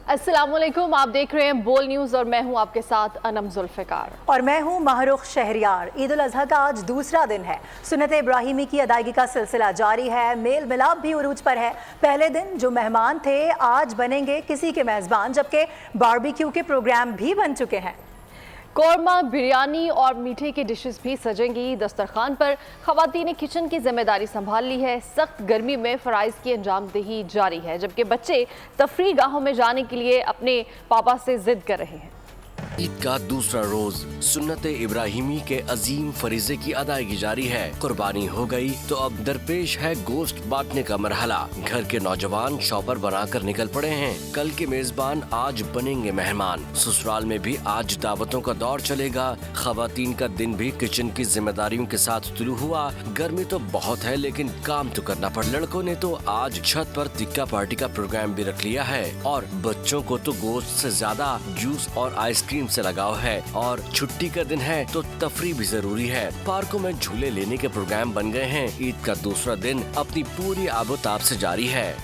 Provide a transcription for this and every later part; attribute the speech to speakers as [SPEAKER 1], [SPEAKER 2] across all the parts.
[SPEAKER 1] अस्सलाम वालेकुम, आप देख रहे हैं बोल न्यूज़ और मैं हूं आपके साथ अनम जुल्फ़िकार
[SPEAKER 2] और मैं हूं महरुख शहरियार। ईद उल अज़हा का आज दूसरा दिन है। सुन्नत इब्राहिमी की अदायगी का सिलसिला जारी है। मेल मिलाप भी उरूज पर है। पहले दिन जो मेहमान थे आज बनेंगे किसी के मेज़बान, जबकि बारबेक्यू के प्रोग्राम भी बन चुके हैं।
[SPEAKER 1] कौरमा, बिरयानी और मीठे की डिशेस भी सजेंगी दस्तरखान पर। ख़वातीन ने किचन की जिम्मेदारी संभाल ली है। सख्त गर्मी में फ़राइज़ की अंजामदही जारी है, जबकि बच्चे तफरी गाहों में जाने के लिए अपने पापा से जिद कर रहे हैं।
[SPEAKER 3] ईद का दूसरा रोज सुन्नत इब्राहिमी के अजीम फरीजे की अदायगी जारी है। कुर्बानी हो गई तो अब दरपेश है गोश्त बांटने का मरहला। घर के नौजवान शॉपर बनाकर निकल पड़े हैं। कल के मेजबान आज बनेंगे मेहमान। ससुराल में भी आज दावतों का दौर चलेगा। खवातीन का दिन भी किचन की जिम्मेदारियों के साथ शुरू हुआ। गर्मी तो बहुत है लेकिन काम तो करना पड़। लड़कों ने तो आज छत पर टिक्का पार्टी का प्रोग्राम भी रख लिया है और बच्चों को तो गोश्त से ज्यादा जूस और आइसक्रीम से लगाव है। और छुट्टी का दिन है तो तफरी भी जरूरी है। पार्कों में झूले लेने के प्रोग्राम बन गए हैं। ईद का दूसरा दिन अपनी पूरी आबोताब से जारी है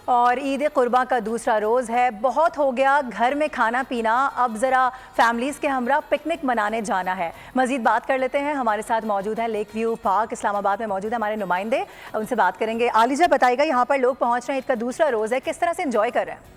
[SPEAKER 2] और ईद कुर्बान का दूसरा रोज़ है। बहुत हो गया घर में खाना पीना, अब ज़रा फैमिलीज़ के हमरा पिकनिक मनाने जाना है। मज़ीद बात कर लेते हैं। हमारे साथ मौजूद है लेक व्यू पार्क इस्लामाबाद में मौजूद है हमारे नुमाइंदे, उनसे बात करेंगे। आलिजा बताइएगा, यहाँ पर लोग पहुँच रहे हैं, ईद का दूसरा रोज़ है, किस तरह से इंजॉय कर रहे हैं?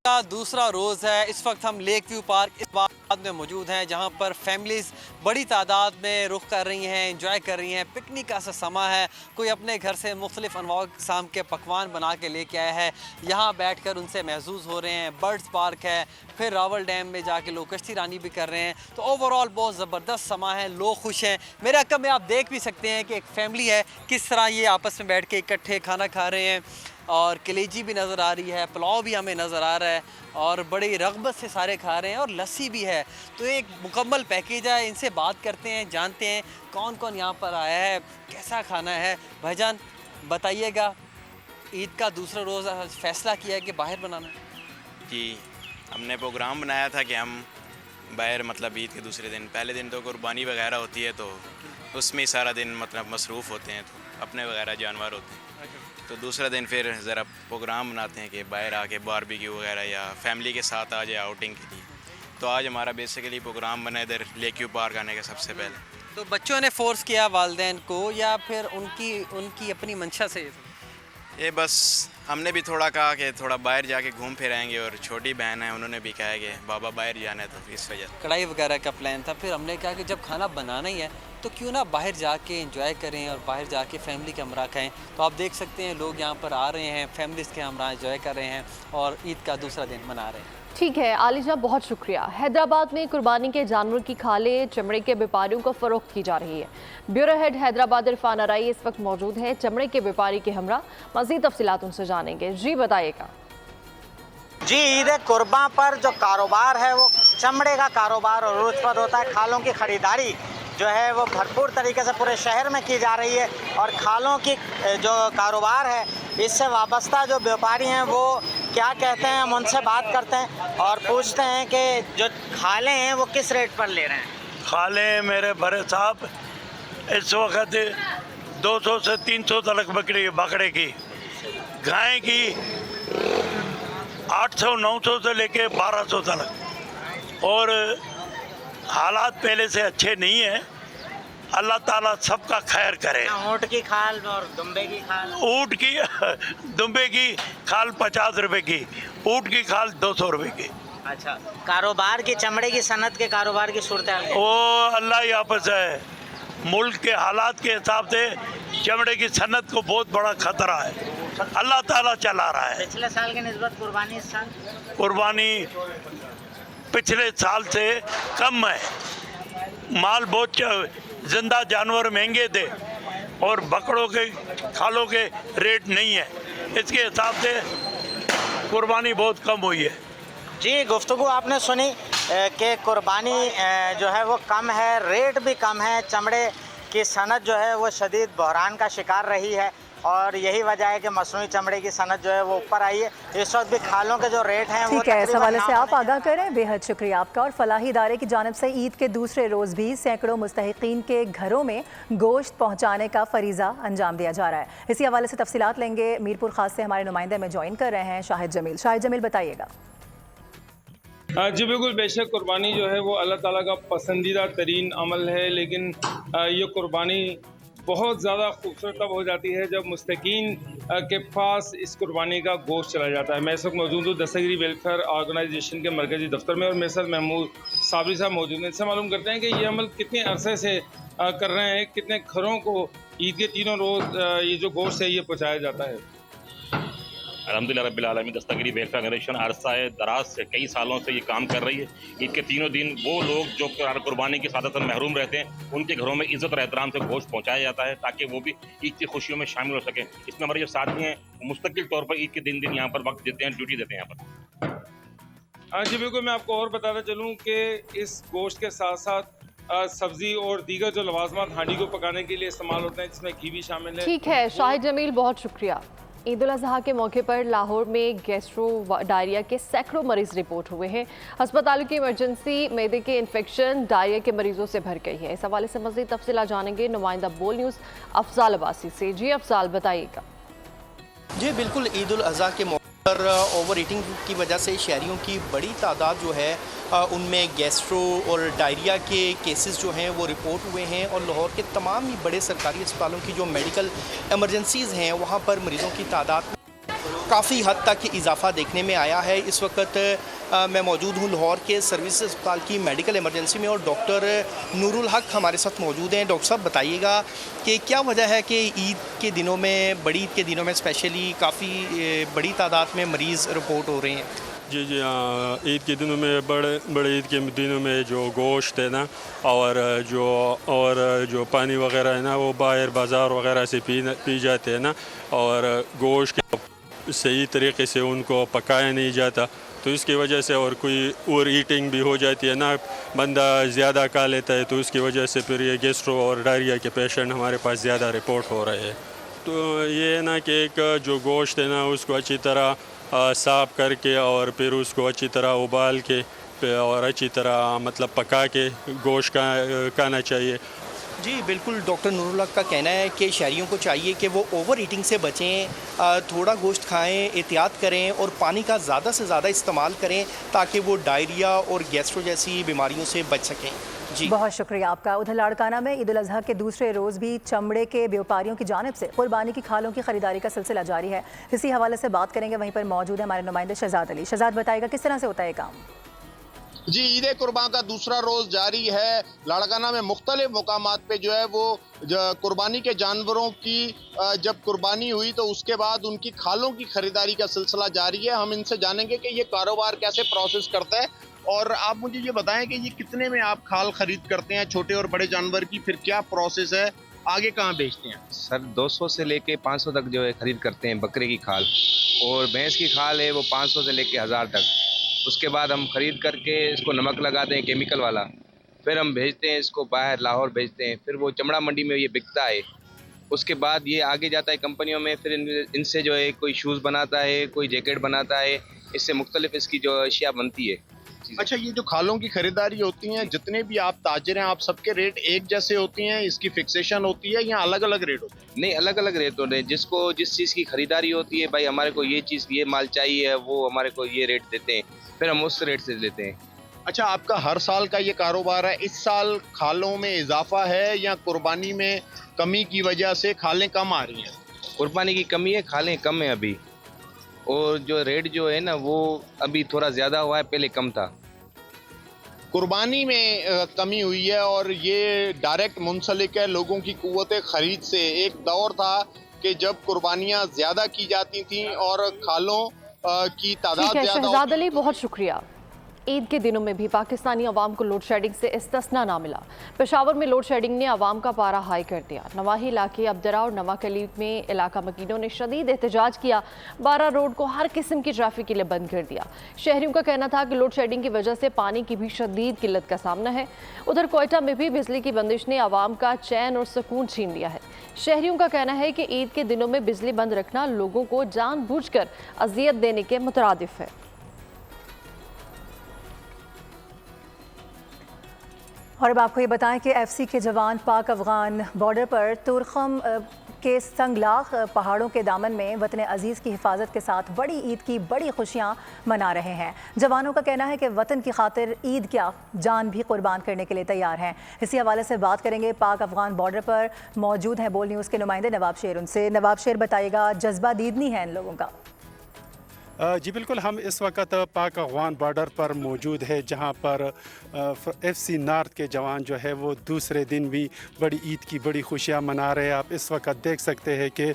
[SPEAKER 4] का दूसरा रोज़ है। इस वक्त हम लेक व्यू पार्क इस्लामाबाद में मौजूद हैं, जहां पर फैमिलीज़ बड़ी तादाद में रुख कर रही हैं, एंजॉय कर रही हैं। पिकनिक का समा है। कोई अपने घर से मुख्तलिफ अनवा किस्म के पकवान बना के लेके आया है। यहाँ बैठकर उनसे महसूस हो रहे हैं। बर्ड्स पार्क है, फिर रावल डैम में जाके लोग कश्ती रानी भी कर रहे हैं। तो ओवरऑल बहुत ज़बरदस्त समा है, लोग खुश हैं। मेरे अक्का में आप देख भी सकते हैं कि एक फैमिली है, किस तरह ये आपस में बैठ के इकट्ठे खाना खा रहे हैं। और कलेजी भी नज़र आ रही है, पुलाव भी हमें नज़र आ रहा है और बड़ी रग़बत से सारे खा रहे हैं और लस्सी भी है। तो एक मुकम्मल पैकेज है। इनसे बात करते हैं, जानते हैं कौन कौन यहाँ पर आया है, कैसा खाना है। भाईजान बताइएगा, ईद का दूसरा रोज़ फ़ैसला किया है कि बाहर बनाना है?
[SPEAKER 5] जी, हमने प्रोग्राम बनाया था कि हम बाहर मतलब ईद के दूसरे दिन, पहले दिन तो कुर्बानी वगैरह होती है तो उसमें ही सारा दिन मतलब मसरूफ़ होते हैं, तो अपने वगैरह जानवर होते हैं। तो दूसरा दिन फिर ज़रा प्रोग्राम बनाते हैं कि बाहर आके बारबेक्यू वगैरह या फैमिली के साथ आ जाए आउटिंग के लिए। तो आज हमारा बेसिकली प्रोग्राम बना इधर लेक व्यू पार्क आने का सबसे पहले।
[SPEAKER 4] तो बच्चों ने फ़ोर्स किया वालिदैन को या फिर उनकी अपनी मंशा से?
[SPEAKER 5] ये बस हमने भी थोड़ा कहा कि थोड़ा बाहर जाके घूम फिर आएंगे और छोटी बहन है उन्होंने भी कहा कि बाबा बाहर जाना है, तो इस वजह
[SPEAKER 4] कढ़ाई वगैरह का प्लान था। फिर हमने कहा कि जब खाना बनाना ही है तो क्यों ना बाहर जाके एंजॉय करें और बाहर जाके फैमिली के हमरा खाएँ। तो आप देख सकते हैं लोग यहाँ पर आ रहे हैं, फैमिलीज़ के हमरा एंजॉय कर रहे हैं और ईद का दूसरा दिन मना रहे हैं।
[SPEAKER 1] ठीक है आलिजा, बहुत शुक्रिया। हैदराबाद में कुर्बानी के जानवर की खालें चमड़े के व्यापारियों को फरोख्त की जा रही है। ब्यूरो हेड हैदराबाद इरफान अराई इस वक्त मौजूद है चमड़े के व्यापारी के हमरा। मज़ीद तफसीलात उनसे जानेंगे। जी बताइएगा।
[SPEAKER 6] जी, ईद कुर्बान पर जो कारोबार है वो चमड़े का कारोबार और उरूज पर होता है। खालों की ख़रीदारी जो है वो भरपूर तरीके से पूरे शहर में की जा रही है और खालों की जो कारोबार है इससे वाबस्ता जो व्यापारी हैं वो क्या कहते हैं, हम उनसे बात करते हैं और पूछते हैं कि जो खाले हैं वो किस रेट पर ले रहे हैं।
[SPEAKER 7] खाले मेरे बड़े साहब इस वक्त 200 से 300 तक बकरे की, गाय की 800-900 से लेके 1200 तक। और हालात पहले से अच्छे नहीं हैं। अल्लाह ताला सबका खैर करे।
[SPEAKER 6] ऊँट की खाल और दुम्बे की खाल?
[SPEAKER 7] ऊँट की दुम्बे की खाल 50 रुपए की, ऊँट की खाल 200 रुपए की।
[SPEAKER 6] अच्छा, कारोबार की चमड़े की सनत के कारोबार की सूरत हाल
[SPEAKER 7] वो अल्लाह ही आपस है। मुल्क के हालात के हिसाब से चमड़े की सनत को बहुत बड़ा खतरा है। अल्लाह ताला चला रहा है।
[SPEAKER 6] पिछले साल की निस्बत कुर्बानी इस साल?
[SPEAKER 7] कुर्बानी पिछले साल से कम है। माल बहुत जिंदा जानवर महंगे थे और बकरों के खालों के रेट नहीं है, इसके हिसाब से कुर्बानी बहुत कम हुई है।
[SPEAKER 6] जी, गुफ्तगू आपने सुनी कि कुर्बानी जो है वो कम है, रेट भी कम है। चमड़े की सनत जो है वो शदीद बहरान का शिकार रही है और यही वजह है कि मसनूई चमड़े की सनत जो है वो ऊपर आई है। इस वक्त भी खालों के जो रेट हैं वो
[SPEAKER 2] ठीक है, इस
[SPEAKER 6] तकरीबन
[SPEAKER 2] हवाले से
[SPEAKER 6] नाम
[SPEAKER 2] आप
[SPEAKER 6] होने
[SPEAKER 2] आगाह करें, बेहद शुक्रिया आपका। और फलाही इदारे की जानिब से ईद के दूसरे रोज़ भी सैकड़ों मुस्तहिकीन के घरों में गोश्त पहुँचाने का फरीज़ा अंजाम दिया जा रहा है। इसी हवाले से तफसीलात लेंगे, मीरपुर खास से हमारे नुमाइंदे में ज्वाइन कर रहे हैं शाहिद जमील। शाहिद जमील, बताइएगा।
[SPEAKER 8] जी बिल्कुल, बेशक कुर्बानी जो है वो अल्लाह ताला का पसंदीदा तरीन अमल है, लेकिन ये कुर्बानी बहुत ज़्यादा खूबसूरत तब हो जाती है जब मुस्तकीन के पास इस कुर्बानी का गोश्त चला जाता है। मैं इस वक्त मौजूद हूँ दस्तगिरी वेलफेयर ऑर्गेनाइजेशन के मरकजी दफ्तर में और मेरे साथ महमूद साबरी साहब मौजूद हैं। इससे मालूम करते हैं कि ये अमल कितने अरसे से कर रहे हैं, कितने घरों को ईद के तीनों रोज़ ये जो गोश्त है ये पहुँचाया जाता है।
[SPEAKER 9] अल्हम्दुलिल्लाह रब्बिल आलमीन दस्तगिरी वेलफेयर ऑर्गेनाइजेशन अरसाए दराज से कई सालों से ये काम कर रही है। ईद के तीनों दिन वो लोग जो कुर्बानी की सादत महरूम रहते हैं उनके घरों में इज़्ज़त और एहतराम से गोश्त पहुंचाया जाता है ताकि वो भी ईद की खुशियों में शामिल हो सकें। इसमें हमारे जो साथी हैं मुस्तकिल तौर पर ईद के दिन यहाँ पर वक्त देते हैं, ड्यूटी देते हैं यहाँ पर।
[SPEAKER 8] हाँ जी बिल्कुल, मैं आपको और बताना चलूँ कि इस गोश्त के साथ साथ सब्जी और दीगर जो लवाजमात हांडी को पकाने के लिए इस्तेमाल होते हैं जिसमें घी भी शामिल है।
[SPEAKER 1] ठीक है शाहिद जमील, बहुत शुक्रिया। ईद उल अज़हा के मौके पर लाहौर में गैस्ट्रो डायरिया के सैकड़ों मरीज रिपोर्ट हुए हैं। अस्पतालों की इमरजेंसी मैदे के इन्फेक्शन डायरिया के मरीजों से भर गई है। इस हवाले से मज़ीद तफसीलात जानेंगे नुमाइंदा बोल न्यूज़ अफजाल अब्बासी से। जी अफजाल, बताइएगा।
[SPEAKER 10] जी बिल्कुल, ईद उल अज़हा के मौके पर ओवर ईटिंग की वजह से शहरियों की बड़ी तादाद जो है उनमें गैस्ट्रो और डायरिया के केसेस जो हैं वो रिपोर्ट हुए हैं और लाहौर के तमाम ही बड़े सरकारी अस्पतालों की जो मेडिकल एमरजेंसीज़ हैं वहाँ पर मरीज़ों की तादाद काफ़ी हद तक इजाफा देखने में आया है। इस वक्त मैं मौजूद हूँ लाहौर के सर्विस अस्पताल की मेडिकल इमरजेंसी में और डॉक्टर नूरुल हक हमारे साथ मौजूद हैं। डॉक्टर साहब, बताइएगा कि क्या वजह है कि ईद के दिनों में, बड़ी ईद के दिनों में स्पेशली काफ़ी बड़ी तादाद में मरीज़ रिपोर्ट हो रहे हैं?
[SPEAKER 11] जी ईद के दिनों में बड़े ईद के दिनों में जो गोश्त है ना और जो पानी वगैरह है ना वो बाहर बाज़ार वगैरह से पी जाते हैं ना, और गोश्त सही तरीके से उनको पकाया नहीं जाता तो इसकी वजह से और कोई ओवर ईटिंग भी हो जाती है ना, बंदा ज़्यादा खा लेता है तो उसकी वजह से फिर ये गैस्ट्रो और डायरिया के पेशेंट हमारे पास ज़्यादा रिपोर्ट हो रहे हैं। तो ये है ना कि एक जो गोश्त है ना उसको अच्छी तरह साफ़ करके और फिर उसको अच्छी तरह उबाल के और अच्छी तरह मतलब पका के गोश्त खाना चाहिए।
[SPEAKER 10] जी बिल्कुल, डॉक्टर नूरुल हक का कहना है कि शहरियों को चाहिए कि वो ओवर ईटिंग से बचें, थोड़ा गोश्त खाएं, एहतियात करें और पानी का ज़्यादा से ज़्यादा इस्तेमाल करें ताकि वो डायरिया और गैस्ट्रो जैसी बीमारियों से बच सकें। जी
[SPEAKER 2] बहुत शुक्रिया आपका। उधर लाड़काना में ईद उल अज़हा के दूसरे रोज़ भी चमड़े के व्यापारियों की जानिब से कुर्बानी की खालों की खरीदारी का सिलसिला जारी है। इसी हवाले से बात करेंगे, वहीं पर मौजूद है हमारे नुमाइंदे शहजाद अली। शहजाद, बताएगा किस तरह से होता है काम?
[SPEAKER 12] जी, ईद कुर्बान का दूसरा रोज़ जारी है। लाड़काना में मुख्तलिफ मुकामात पे जो है वो कुर्बानी के जानवरों की जब कुर्बानी हुई तो उसके बाद उनकी खालों की खरीदारी का सिलसिला जारी है। हम इनसे जानेंगे कि ये कारोबार कैसे प्रोसेस करता है और आप मुझे ये बताएं कि ये कितने में आप खाल खरीद करते हैं, छोटे और बड़े जानवर की, फिर क्या प्रोसेस है, आगे कहाँ बेचते हैं?
[SPEAKER 13] सर 200 से लेके 500 तक जो है खरीद करते हैं बकरे की खाल, और भैंस की खाल है वो 500 से लेके 1000 तक। उसके बाद हम ख़रीद करके इसको नमक लगाते हैं केमिकल वाला, फिर हम भेजते हैं इसको बाहर लाहौर भेजते हैं, फिर वो चमड़ा मंडी में ये बिकता है। उसके बाद ये आगे जाता है कंपनियों में, फिर इनसे जो है कोई शूज़ बनाता है, कोई जैकेट बनाता है, इससे मुख्तलिफ इसकी जो अशिया बनती है।
[SPEAKER 12] अच्छा, ये जो खालों की खरीदारी होती हैं, जितने भी आप ताजिर हैं, आप सबके रेट एक जैसे होती हैं? इसकी फिक्सेशन होती है या अलग अलग रेट होते हैं?
[SPEAKER 13] नहीं, अलग अलग रेट होते हैं। जिसको जिस चीज़ की खरीदारी होती है, भाई हमारे को ये चीज़, ये माल चाहिए, वो हमारे को ये रेट देते हैं, फिर हम उस रेट से लेते हैं।
[SPEAKER 12] अच्छा, आपका हर साल का ये कारोबार है, इस साल खालों में इजाफा है या कुर्बानी में कमी की वजह से खालें कम आ रही हैं?
[SPEAKER 13] कुर्बानी की कमी है, खालें कम है अभी, और जो रेट जो है ना वो अभी थोड़ा ज़्यादा हुआ है, पहले कम था।
[SPEAKER 12] कुर्बानी में कमी हुई है और ये डायरेक्ट मुंसलिक है लोगों की कुव्वत खरीद से। एक दौर था कि जब कुर्बानियाँ ज़्यादा की जाती थीं और खालों की तादाद ज़्यादा।
[SPEAKER 1] शहजाद अली, बहुत शुक्रिया। ईद के दिनों में भी पाकिस्तानी अवाम को लोड शेडिंग से इस्तिस्ना ना मिला। पेशावर में लोड शेडिंग ने अवाम का पारा हाई कर दिया। नवाही इलाके अबदरा और नवाकली में इलाका मकीनों ने शदीद एहतजाज किया। 12 रोड को हर किस्म की ट्रैफिक के लिए बंद कर दिया। शहरियों का कहना था कि लोड शेडिंग की वजह से पानी की भी शदीद किल्लत का सामना है। उधर कोयटा में भी बिजली की बंदिश ने अवाम का चैन और सुकून छीन लिया है। शहरियों का कहना है कि ईद के दिनों में बिजली बंद रखना लोगों को जानबूझकर अजियत देने के मुतरादिफ है।
[SPEAKER 2] और अब आपको ये बताएं कि एफसी के जवान पाक अफगान बॉर्डर पर तुरखम के संगलाख पहाड़ों के दामन में वतन अजीज़ की हिफाजत के साथ बड़ी ईद की बड़ी खुशियां मना रहे हैं। जवानों का कहना है कि वतन की खातिर ईद क्या जान भी कुर्बान करने के लिए तैयार हैं। इसी हवाले से बात करेंगे। पाक अफगान बॉर्डर पर मौजूद हैं बोल न्यूज़ के नुमाइंदे नवाब शेर। उनसे नवाब शेर बताइएगा, जज्बा दीदनी है इन लोगों का?
[SPEAKER 14] जी बिल्कुल, हम इस वक्त पाक अफगान बॉर्डर पर मौजूद है, जहां पर एफसी नॉर्थ के जवान जो है वो दूसरे दिन भी बड़ी ईद की बड़ी खुशियां मना रहे हैं। आप इस वक्त देख सकते हैं कि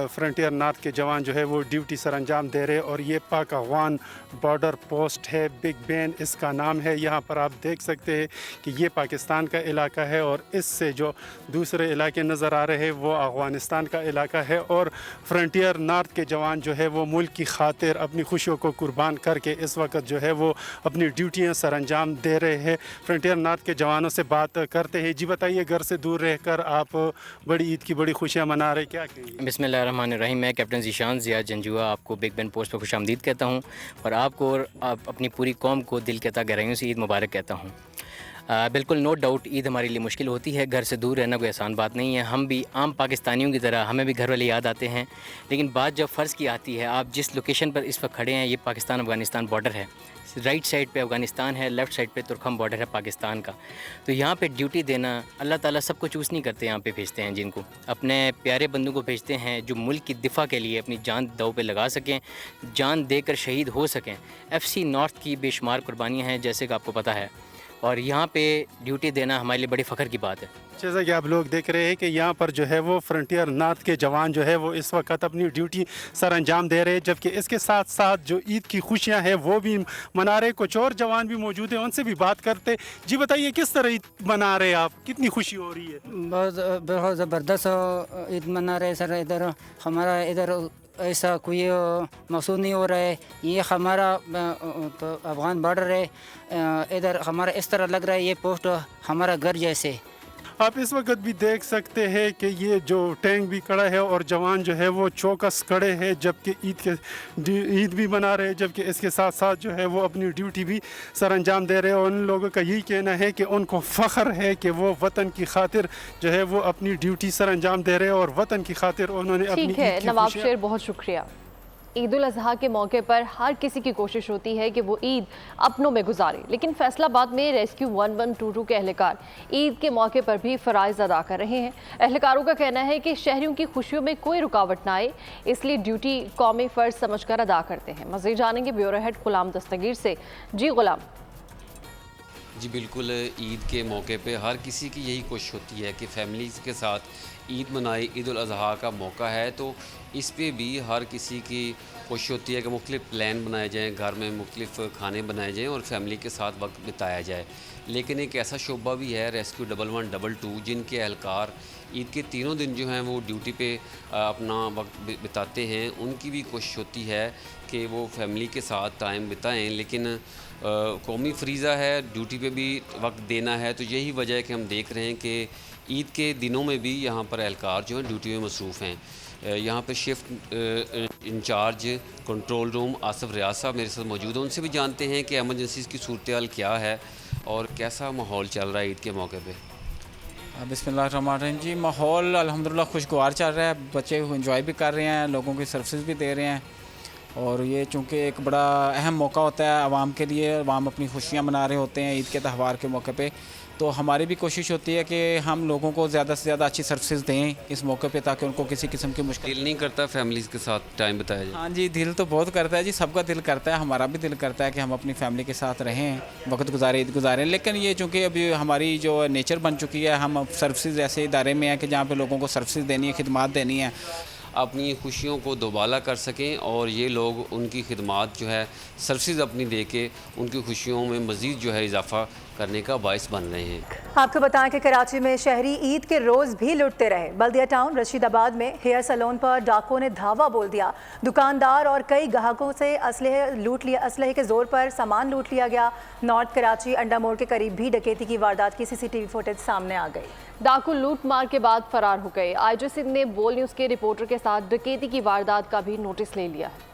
[SPEAKER 14] फ्रंटियर नॉर्थ के जवान जो है वो ड्यूटी सर अंजाम दे रहे हैं। और ये पाक अफगान बॉर्डर पोस्ट है, बिग बैन इसका नाम है। यहाँ पर आप देख सकते हैं कि ये पाकिस्तान का इलाका है और इससे जो दूसरे इलाके नज़र आ रहे हैं वो अफगानिस्तान का इलाका है। और फ्रंटियर नॉर्थ के जवान जो है वो मुल्क की खातिर अपनी खुशियों को कुर्बान करके इस वक्त जो है वो अपनी ड्यूटियां सर अंजाम दे रहे हैं। फ्रंटियर नॉर्थ के जवानों से बात करते हैं। जी बताइए, घर से दूर रहकर आप बड़ी ईद की बड़ी खुशियां मना रहे, क्या कहेंगे?
[SPEAKER 15] बिस्मिल्लाहिर्रहमानिर्रहीम। मैं कैप्टन ज़ीशान ज़िया जंजुआ आपको बिग बैन पोस्ट पर खुशामदीद कहता हूँ और आपको और आप अपनी पूरी कौम को दिल कहता गहराइयों से ईद मुबारक कहता हूँ। बिल्कुल नो डाउट ईद हमारे लिए मुश्किल होती है। घर से दूर रहना कोई आसान बात नहीं है। हम भी आम पाकिस्तानियों की तरह हमें भी घर वाले याद आते हैं, लेकिन बात जब फ़र्ज़ की आती है, आप जिस लोकेशन पर इस वक्त खड़े हैं ये पाकिस्तान अफ़गानिस्तान बॉर्डर है। राइट साइड पे अफ़गानिस्तान है, लेफ़्ट साइड पे तुर्कम बॉर्डर है पाकिस्तान का। तो यहाँ पे ड्यूटी देना अल्लाह ताला सबको चूज़ नहीं करते, यहाँ पे भेजते हैं जिनको अपने प्यारे बंदों को भेजते हैं जो मुल्क की दिफा के लिए अपनी जान दाव पे लगा सकें, जान देकर शहीद हो सकें। एफसी नॉर्थ की बेशुमार कुर्बानियाँ हैं जैसे कि आपको पता है, और यहाँ पे ड्यूटी देना हमारे लिए बड़ी फ़ख्र की बात है।
[SPEAKER 14] जैसा कि आप लोग देख रहे हैं कि यहाँ पर जो है वो फ्रंटियर नॉर्थ के जवान जो है वो इस वक्त अपनी ड्यूटी सर अंजाम दे रहे हैं, जबकि इसके साथ साथ जो ईद की खुशियाँ हैं वो भी मना रहे। कुछ और जवान भी मौजूद हैं, उनसे भी बात करते। जी बताइए, किस तरह ईद मना रहे हैं आप, कितनी खुशी हो रही है?
[SPEAKER 16] बहुत ज़बरदस्त ईद मना रहे सर। इधर हमारा इधर ऐसा कोई महसूस नहीं हो रहा है। ये हमारा अफ़गान बॉर्डर है, इधर हमारा इस तरह लग रहा है ये पोस्ट हमारा घर जैसे।
[SPEAKER 14] आप इस वक्त भी देख सकते हैं कि ये जो टैंक भी खड़ा है और जवान जो है वो चौकस खड़े हैं, जबकि ईद भी मना रहे हैं, जबकि इसके साथ साथ जो है वो अपनी ड्यूटी भी सर अंजाम दे रहे हैं। और उन लोगों का यही कहना है कि उनको फ़ख्र है कि वो वतन की खातिर जो है वो अपनी ड्यूटी सर अंजाम दे रहे हैं और वतन की खातिर उन्होंने अपनी।
[SPEAKER 1] ठीक है नवाब शेर, बहुत शुक्रिया। ईद उल अज़हा के मौके पर हर किसी की कोशिश होती है कि वो ईद अपनों में गुजारे, लेकिन फैसलाबाद में रेस्क्यू 1122 के अहलकार ईद के मौके पर भी फ़राइज़ अदा कर रहे हैं। अहलकारों का कहना है कि शहरियों की खुशियों में कोई रुकावट ना आए, इसलिए ड्यूटी कौमी फ़र्ज समझकर अदा करते हैं। मज़ीद जानेंगे ब्यूरो हेड ग़ुलाम दस्तगीर से। जी ग़ुलाम।
[SPEAKER 17] जी बिल्कुल, ईद के मौके पे हर किसी की यही कोशिश होती है कि फैमिलीज़ के साथ ईद मनाए। ईद उल अज़हा का मौका है तो इस पे भी हर किसी की कोशिश होती है कि मुख्तलिफ़ प्लान बनाए जाएँ, घर में मुख्तलिफ़ खाने बनाए जाएँ और फैमिली के साथ वक्त बिताया जाए। लेकिन एक ऐसा शोबा भी है रेस्क्यू 1122 जिनके एहलकार ईद के तीनों दिन जो हैं वो ड्यूटी पे अपना वक्त बिताते हैं। उनकी भी कोशिश होती है कि वो फैमिली के साथ टाइम बिताएं, लेकिन कौमी फरीज़ा है ड्यूटी पे भी वक्त देना है। तो यही वजह है कि हम देख रहे हैं कि ईद के दिनों में भी यहाँ पर एहलकार जो हैं ड्यूटी में मसरूफ़ हैं। यहाँ पे shift incharge control room Asif Riaz साहब मेरे साथ मौजूद हैं, उनसे भी जानते हैं कि एमरजेंसीज़ की सूरत हाल क्या है और कैसा माहौल चल रहा है ईद के मौके पे।
[SPEAKER 18] बिस्मिल्लाहिर्रहमानिर्रहीम। जी माहौल अल्हम्दुलिल्लाह खुशगवार चल रहा है, बच्चे एंजॉय भी कर रहे हैं, लोगों की सर्विसेज भी दे रहे हैं। और ये चूँकि एक बड़ा अहम मौका होता है आवाम के लिए, आवाम अपनी खुशियाँ मना रहे होते हैं ईद के त्यौहार के मौके पे, तो हमारी भी कोशिश होती है कि हम लोगों को ज़्यादा से ज़्यादा अच्छी सर्विसेज दें इस मौके पे, ताकि उनको किसी किस्म की मुश्किल।
[SPEAKER 17] दिल नहीं करता फैमिलीज़ के साथ टाइम बिताया जाए?
[SPEAKER 18] हाँ जी, दिल तो बहुत करता है जी, सबका दिल करता है, हमारा भी दिल करता है कि हम अपनी फैमिली के साथ रहें, वक्त गुजारें, ईद गुजारें। लेकिन ये चूँकि अभी हमारी जो नेचर बन चुकी है, हम अब सर्विसेज ऐसे इदारे में हैं कि जहाँ पर लोगों को सर्विसेज देनी है, खिदमात देनी है।
[SPEAKER 17] اپنی خوشیوں کو دوبالا کر سکیں اور یہ لوگ ان کی خدمات جو ہے سروسز اپنی دے کے ان کی خوشیوں میں مزید جو ہے اضافہ کرنے کا باعث بن رہے ہیں۔
[SPEAKER 2] آپ کو بتائیں کہ کراچی میں شہری عید کے روز بھی لٹتے رہے۔ بلدیہ ٹاؤن رشید آباد میں ہیئر سیلون پر ڈاکوؤں نے دھاوا بول دیا، دکاندار اور کئی گاہکوں سے اسلحے کے زور پر سامان لوٹ لیا گیا۔ نارتھ کراچی انڈا موڑ کے قریب بھی ڈکیتی کی واردات کی CCTV فوٹیج سامنے آ گئی۔
[SPEAKER 1] ڈاکو لوٹ مار کے بعد فرار ہو گئے۔ IJ سندھ نے بول نیوز کے رپورٹر کے ساتھ ڈکیتی کی واردات کا بھی نوٹس لے لیا ہے۔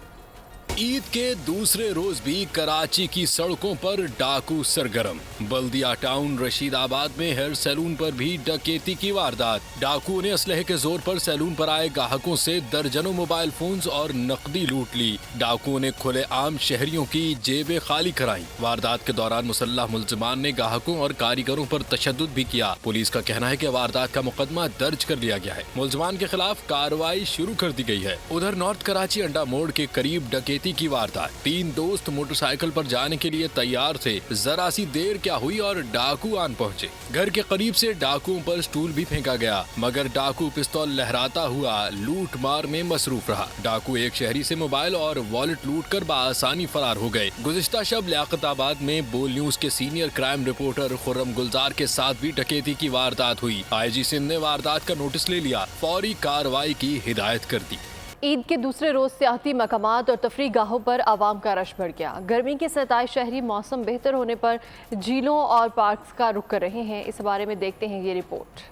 [SPEAKER 19] عید کے دوسرے روز بھی کراچی کی سڑکوں پر ڈاکو سرگرم۔ بلدیہ ٹاؤن رشید آباد میں ہیئر سیلون پر بھی ڈکیتی کی واردات۔ ڈاکو نے اسلحے کے زور پر سیلون پر آئے گاہکوں سے درجنوں موبائل فونز اور نقدی لوٹ لی۔ ڈاکو نے کھلے عام شہریوں کی جیبیں خالی کرائیں۔ واردات کے دوران مسلح ملزمان نے گاہکوں اور کاریگروں پر تشدد بھی کیا۔ پولیس کا کہنا ہے کہ واردات کا مقدمہ درج کر لیا گیا ہے، ملزمان کے خلاف کارروائی شروع کر دی گئی ہے۔ ادھر نارتھ کراچی انڈا موڑ کے قریب ڈکیتی کی واردات۔ 3 دوست موٹر سائیکل پر جانے کے لیے تیار تھے، ذرا سی دیر کیا ہوئی اور ڈاکو آن پہنچے۔ گھر کے قریب سے ڈاکوؤں پر سٹول بھی پھینکا گیا، مگر ڈاکو پستول لہراتا ہوا لوٹ مار میں مصروف رہا۔ ڈاکو ایک شہری سے موبائل اور والیٹ لوٹ کر بآسانی فرار ہو گئے۔ گزشتہ شب لیاقت آباد میں بول نیوز کے سینئر کرائم رپورٹر خرم گلزار کے ساتھ بھی ڈکیتی کی واردات ہوئی۔ IJ سندھ نے واردات کا نوٹس لے لیا، فوری کارروائی کی ہدایت کر دی۔
[SPEAKER 1] عید کے دوسرے روز سیاحتی مقامات اور تفریح گاہوں پر عوام کا رش بڑھ گیا۔ گرمی کے ستائے شہری موسم بہتر ہونے پر جھیلوں اور پارکس کا رخ کر رہے ہیں۔ اس بارے میں دیکھتے ہیں یہ رپورٹ۔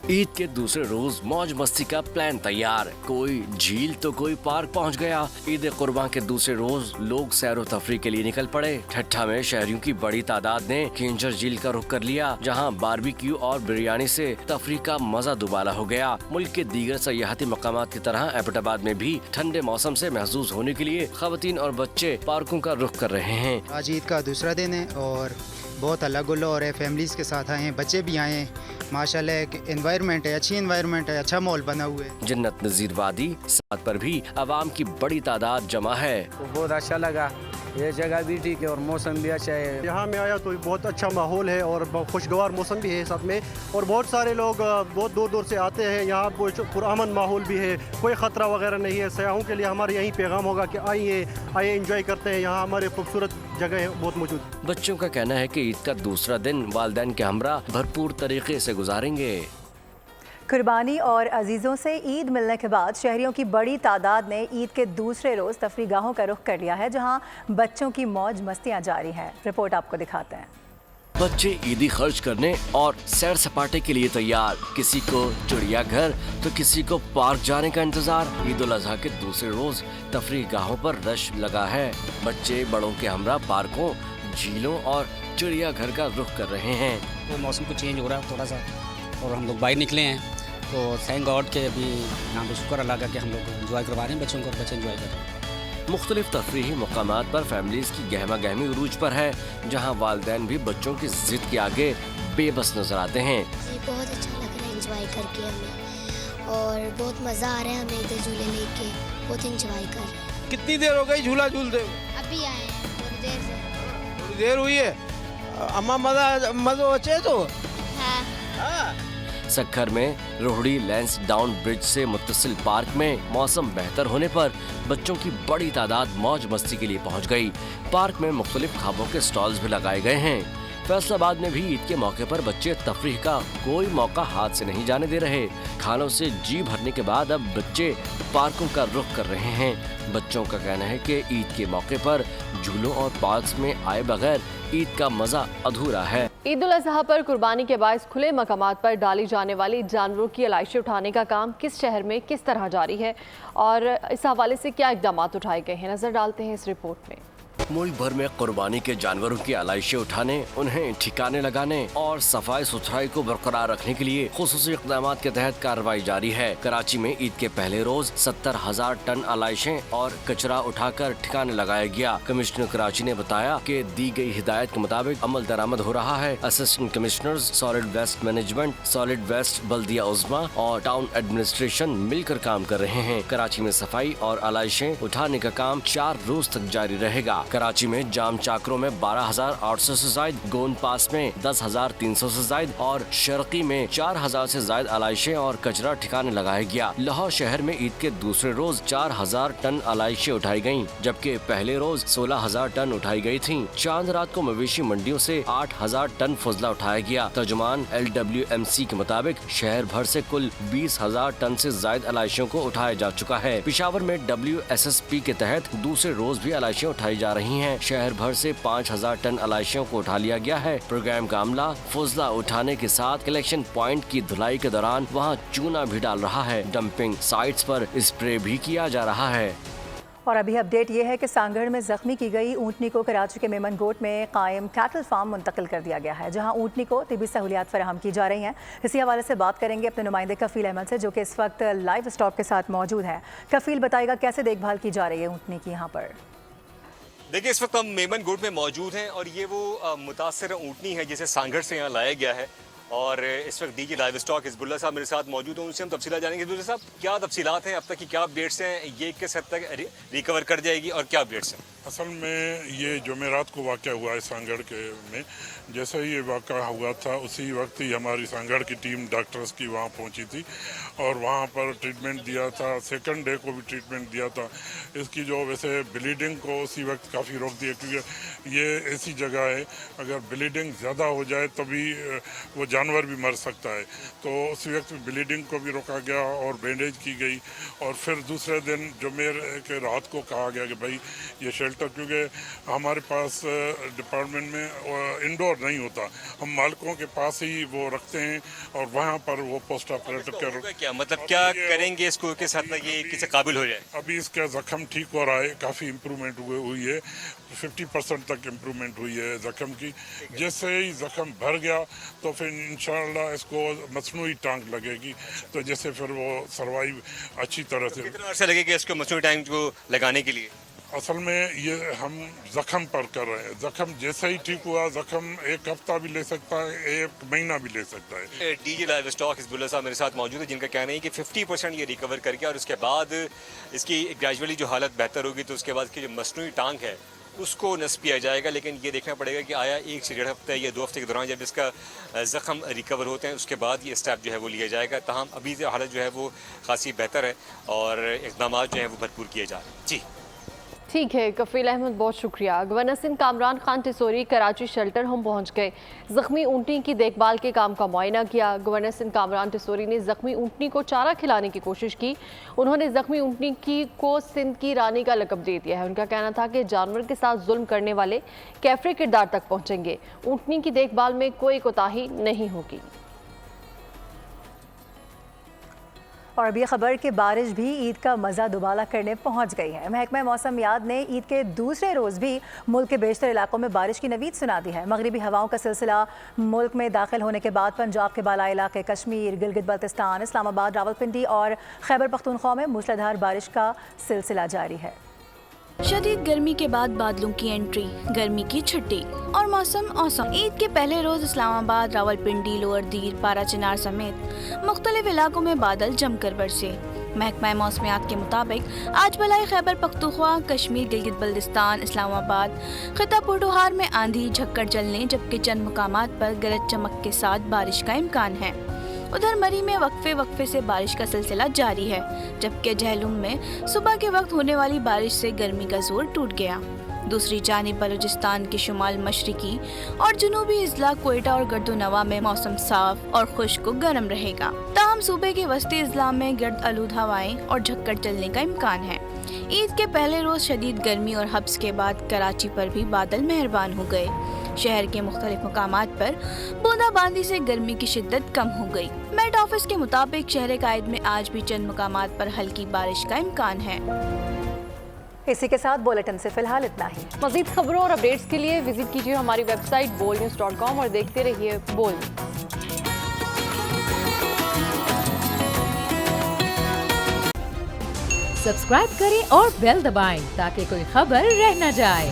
[SPEAKER 3] عید کے دوسرے روز موج مستی کا پلان تیار، کوئی جھیل تو کوئی پارک پہنچ گیا۔ عید قربان کے دوسرے روز لوگ سیر و تفریح کے لیے نکل پڑے۔ ٹھٹھا میں شہریوں کی بڑی تعداد نے کینجر جھیل کا رخ کر لیا، جہاں باربیکیو اور بریانی سے تفریح کا مزہ دوبالا ہو گیا۔ ملک کے دیگر سیاحتی مقامات کی طرح ایبٹ آباد میں بھی ٹھنڈے موسم سے محظوظ ہونے کے لیے خواتین اور بچے پارکوں کا رخ کر رہے ہیں۔
[SPEAKER 20] آج عید کا دوسرا دن ہے اور بہت اللہ گلو اور فیملیز کے ساتھ آئے ہیں، بچے بھی آئے ہیں۔ ماشاءاللہ ایک انوائرمنٹ ہے، اچھی انوائرمنٹ ہے، اچھا ماحول بنا ہوا ہے۔
[SPEAKER 3] جنت نظیر وادی ساتھ پر بھی عوام کی بڑی تعداد جمع ہے۔
[SPEAKER 21] بہت اچھا لگا، یہ جگہ بھی ٹھیک ہے اور موسم بھی اچھا ہے۔
[SPEAKER 22] یہاں میں آیا تو بہت اچھا ماحول ہے اور خوشگوار موسم بھی ہے ساتھ میں، اور بہت سارے لوگ بہت دور دور سے آتے ہیں۔ یہاں پرامن ماحول بھی ہے، کوئی خطرہ وغیرہ نہیں ہے۔ سیاحوں کے لیے ہمارے یہی پیغام ہوگا کہ آئیے انجوائے کرتے ہیں، یہاں ہمارے خوبصورت جگہ ہے بہت موجود۔
[SPEAKER 3] بچوں کا کہنا ہے کہ عید کا دوسرا دن والدین کے ہمراہ بھرپور طریقے سے گزاریں گے۔
[SPEAKER 2] قربانی اور عزیزوں سے عید ملنے کے بعد شہریوں کی بڑی تعداد نے عید کے دوسرے روز تفریح گاہوں کا رخ کر لیا ہے، جہاں بچوں کی موج مستیاں جاری ہیں۔ رپورٹ آپ کو دکھاتے ہیں۔
[SPEAKER 3] بچے عیدی خرچ کرنے اور سیر سپاٹے کے لیے تیار، کسی کو چڑیا گھر تو کسی کو پارک جانے کا انتظار۔ عید الاضحیٰ کے دوسرے روز تفریح گاہوں پر رش لگا ہے، بچے بڑوں کے ہمراہ پارکوں، جھیلوں اور چڑیا گھر کا رخ کر رہے ہیں۔
[SPEAKER 23] تو موسم کو چینج ہو رہا ہے تھوڑا سا اور ہم لوگ باہر نکلے ہیں، تو تھینک گاڈ کے ابھی یہاں پہ شکر اللہ کا کہ ہم لوگ انجوائے کروا رہے ہیں بچوں کو اور بچے انجوائے کر رہے ہیں۔
[SPEAKER 3] مختلف تفریحی مقامات پر فیملیز کی گہما گہمی عروج پر ہے، جہاں والدین بھی بچوں کی ضد کے آگے بے بس نظر آتے ہیں۔
[SPEAKER 24] بہت اچھا لگ رہا ہے انجوائے کر کے ہمیں، اور بہت مزہ آ رہا ہے ہمیں ادھر جھولے لے کے، بہت انجوائے کر رہے ہیں۔
[SPEAKER 21] کتنی دیر ہو گئی جھولا جھولتے ہوئے؟
[SPEAKER 24] ابھی آئے ہیں، تھوڑی دیر سے۔
[SPEAKER 21] تھوڑی دیر ہوئی ہے، اما مزہ اچھے تو
[SPEAKER 24] ہاں۔
[SPEAKER 3] سکھر میں روہڑی لینس ڈاؤن برج سے متصل پارک میں موسم بہتر ہونے پر بچوں کی بڑی تعداد موج مستی کے لیے پہنچ گئی۔ پارک میں مختلف خوابوں کے سٹالز بھی لگائے گئے ہیں۔ فیصل آباد میں بھی عید کے موقع پر بچے تفریح کا کوئی موقع ہاتھ سے نہیں جانے دے رہے۔ کھانوں سے جی بھرنے کے بعد اب بچے پارکوں کا رخ کر رہے ہیں۔ بچوں کا کہنا ہے کہ عید کے موقع پر جھولوں اور پارکس میں آئے بغیر عید کا مزہ ادھورا ہے۔
[SPEAKER 1] عید الاضحیٰ پر قربانی کے باعث کھلے مقامات پر ڈالی جانے والی جانوروں کی علائشیں اٹھانے کا کام کس شہر میں کس طرح جاری ہے اور اس حوالے سے کیا اقدامات اٹھائے گئے ہیں، نظر ڈالتے ہیں اس رپورٹ میں۔
[SPEAKER 3] ملک بھر میں قربانی کے جانوروں کی علائشیں اٹھانے، انہیں ٹھکانے لگانے اور صفائی ستھرائی کو برقرار رکھنے کے لیے خصوصی اقدامات کے تحت کارروائی جاری ہے۔ کراچی میں عید کے پہلے روز 70,000 ٹن علائشیں اور کچرا اٹھا کر ٹھکانے لگایا گیا۔ کمشنر کراچی نے بتایا کہ دی گئی ہدایت کے مطابق عمل درآمد ہو رہا ہے۔ Assistant commissioners solid waste management, solid waste بلدیہ عظمیٰ اور ٹاؤن ایڈمنسٹریشن مل کر کام کر رہے ہیں۔ کراچی میں صفائی اور علائشیں اٹھانے کا کام 4 روز تک جاری رہے گا۔ कराची में जाम चाकरों में 12,800 से जायद, गोंद पास में 10,300 से जायद और शर्की में 4,000 से जायद आलाइशें और कचरा ठिकाने लगाया गया। लाहौर शहर में ईद के दूसरे रोज 4,000 टन आलाइशें उठाई गयी, जबकि पहले रोज 16,000 टन उठाई गयी थी। चांद रात को मवेशी मंडियों से 8,000 टन फजला उठाया गया। तर्जुमान LWMC के मुताबिक शहर भर से कुल 20,000 टन से जायद आलाइशों को उठाया जा चुका है। पिशावर में WSSP के तहत दूसरे रोज भी आलाइशें उठाई जा रही हैं। शहर भर से 5,000 टन आलाइशों को उठा लिया गया है। प्रोग्राम का अमला फजला उठाने के साथ कलेक्शन पॉइंट की धुलाई के दौरान वहाँ चूना भी डाल रहा है। डंपिंग साइट्स पर स्प्रे भी किया जा रहा है।
[SPEAKER 2] और अभी अपडेट ये है कि सांगड़ में जख्मी की गई ऊँटनी को कराची के मेमन गोट में कायम कैटल फार्म मुंतकिल कर दिया गया है, जहां ऊँटनी को तिबी सहूलियात फराहम की जा रही हैं। इसी हवाले से बात करेंगे अपने नुमाइंदे कफील अहमद से, जो कि इस वक्त लाइव स्टॉक के साथ मौजूद है। कफील, बताएगा कैसे देखभाल की जा रही है ऊँटनी की यहाँ पर?
[SPEAKER 4] देखिए, इस वक्त हम मेमन गोट में मौजूद हैं और ये वो मुतासर ऊँटनी है जिसे सांगड़ से यहाँ लाया गया है। और इस वक्त डीजी लाइव स्टॉक हिजबुल्लाह साहब मेरे साथ मौजूद हैं, उनसे हम तफसीलात जानेंगे। हिजबुल्लाह साहब, क्या तफसीलात हैं, अब तक की क्या अपडेट्स हैं, ये किस हद तक रिकवर कर जाएगी और क्या अपडेट्स हैं?
[SPEAKER 5] असल में ये जुमेरात को वाक़या हुआ है सांगड़ के में। जैसे ही ये वाक़या हुआ था उसी वक्त ही हमारी सांगड़ की टीम डॉक्टर्स की वहाँ पहुँची थी और वहाँ पर ट्रीटमेंट दिया था। सेकंड डे को भी ट्रीटमेंट दिया था। इसकी जो वैसे ब्लीडिंग को उसी वक्त काफ़ी रोक दिया, क्योंकि ये ऐसी जगह है अगर ब्लीडिंग ज़्यादा हो जाए तभी वो जानवर भी मर सकता है। तो उसी वक्त ब्लीडिंग को भी रोका गया और बैंडेज की गई। और फिर दूसरे दिन जुमेर के रात को कहा गया कि भाई ये शेल्टर, क्योंकि हमारे पास डिपार्टमेंट में इंडोर नहीं होता, हम मालिकों के पास ही वो रखते हैं और वहाँ पर वो पोस्ट ऑपरेटिव कर
[SPEAKER 4] क्या मतलब क्या करेंगे इसको किस हद तक ये किसी काबिल हो जाए?
[SPEAKER 5] अभी इसका जख्म ठीक हो रहा है, काफ़ी इम्प्रूवमेंट हुई है, 50% तक इम्प्रूवमेंट हुई है जख्म की। जैसे ही जख्म भर गया तो फिर इंशाल्लाह इसको मसनूई टांग लगेगी, तो जैसे फिर वो सर्वाइव अच्छी तरह से।
[SPEAKER 4] कितना अर्सा लगेगा इसको मसनूई टांग को लगाने के लिए?
[SPEAKER 5] असल में ये हम जख्म पर कर रहे हैं। जख्म जैसे ही ठीक हुआ, जख्म 1 हफ्ता भी ले सकता है, 1 महीना भी ले सकता है।
[SPEAKER 4] डीजी लाइव स्टॉक हिजबुल्लाह साहब मेरे साथ मौजूद है, जिनका कहना है कि 50% ये रिकवर कर गया और उसके बाद इसकी ग्रेजुअली जो हालत बेहतर होगी तो उसके बाद की जो मसनूई टांग है उसको नस्ब किया जाएगा। लेकिन ये देखना पड़ेगा कि आया 1 से 1.5 हफ्ते या 2 हफ्ते के दौरान जब इसका ज़ख्म रिकवर होते हैं उसके बाद ये स्टेप जो है वो लिया जाएगा। ताहम अभी जो हालत जो है वो खासी बेहतर है और इक़दाम जो हैं वो भरपूर किए जा रहे हैं। जी
[SPEAKER 1] ठीक है कफील अहमद, बहुत शुक्रिया। Governor Sindh Kamran Khan Tessori Karachi shelter home पहुंच गए, जख्मी ऊँटनी की देखभाल के काम का मुआयना किया। गवर्नर सिंध कामरान टिसोरी ने जख्मी ऊँटनी को चारा खिलाने की कोशिश की। उन्होंने जख्मी ऊँटनी को सिंध की रानी का लक़ब दे दिया है। उनका कहना था कि जानवर के साथ जुल्म करने वाले कैफरे किरदार तक पहुँचेंगे। ऊँटनी की देखभाल में कोई कोताही नहीं होगी।
[SPEAKER 2] और अब ये खबर कि बारिश भी ईद का मज़ा दुबाला करने पहुंच गई है। महकमा मौसमियात ने ईद के दूसरे रोज़ भी मुल्क के बेशतर इलाकों में बारिश की नवीद सुना दी है। मगरिबी हवाओं का सिलसिला मुल्क में दाखिल होने के बाद पंजाब के बालाई इलाके, कश्मीर, गिलगित बल्तिस्तान, इस्लामाबाद, रावलपिंडी और खैबर पख्तूनख्वा में मूसलाधार बारिश का सिलसिला जारी है।
[SPEAKER 6] शदीद गर्मी के बाद बादलों की एंट्री, गर्मी की छुट्टी और मौसम औसम। ईद के पहले रोज इस्लामाबाद, रावलपिंडी, लोअर दीर, पारा चिनार समेत मुख्तलिफ इलाकों में बादल जमकर बरसे। महकमा मौसमियात के मुताबिक आज बलाई खैबर पख्तूनख्वा, कश्मीर, गिलगित बल्तिस्तान, इस्लामाबाद, खिता पुरडुहार में आंधी झक्कड़ चलने जबकि चंद मकामात पर गरज चमक के साथ बारिश का इम्कान है। उधर मरी में वक्फे से बारिश का सिलसिला जारी है, जबकि जहलुम में सुबह के वक्त होने वाली बारिश से गर्मी का जोर टूट गया। दूसरी जानिब बलूचिस्तान के शुमाल मशरिकी और जनूबी अजला कोयटा और गर्दोनवा में मौसम साफ और खुश्क व गर्म रहेगा। ताहम सूबे के वस्ती अजला में गर्द आलूद हवाएं और झक्कड़ चलने का इम्कान है। ईद के पहले रोज शदीद गर्मी और हब्स के बाद कराची पर भी बादल मेहरबान हो गए। शहर के मुख्तलिफ मकामात पर बूंदाबांदी से गर्मी की शिद्दत कम हो गई। मेट ऑफिस के मुताबिक शहर कायद में आज भी चंद मकामात पर हल्की बारिश का इम्कान है।
[SPEAKER 2] इसी के साथ बुलेटिन से फिलहाल इतना ही।
[SPEAKER 1] मज़ीद खबरों और अपडेट्स के लिए विजिट कीजिए हमारी वेबसाइट bolnews.com और देखते रहिए बोल।
[SPEAKER 7] सब्सक्राइब करें और बेल दबाएं ताकि कोई खबर रह न जाए।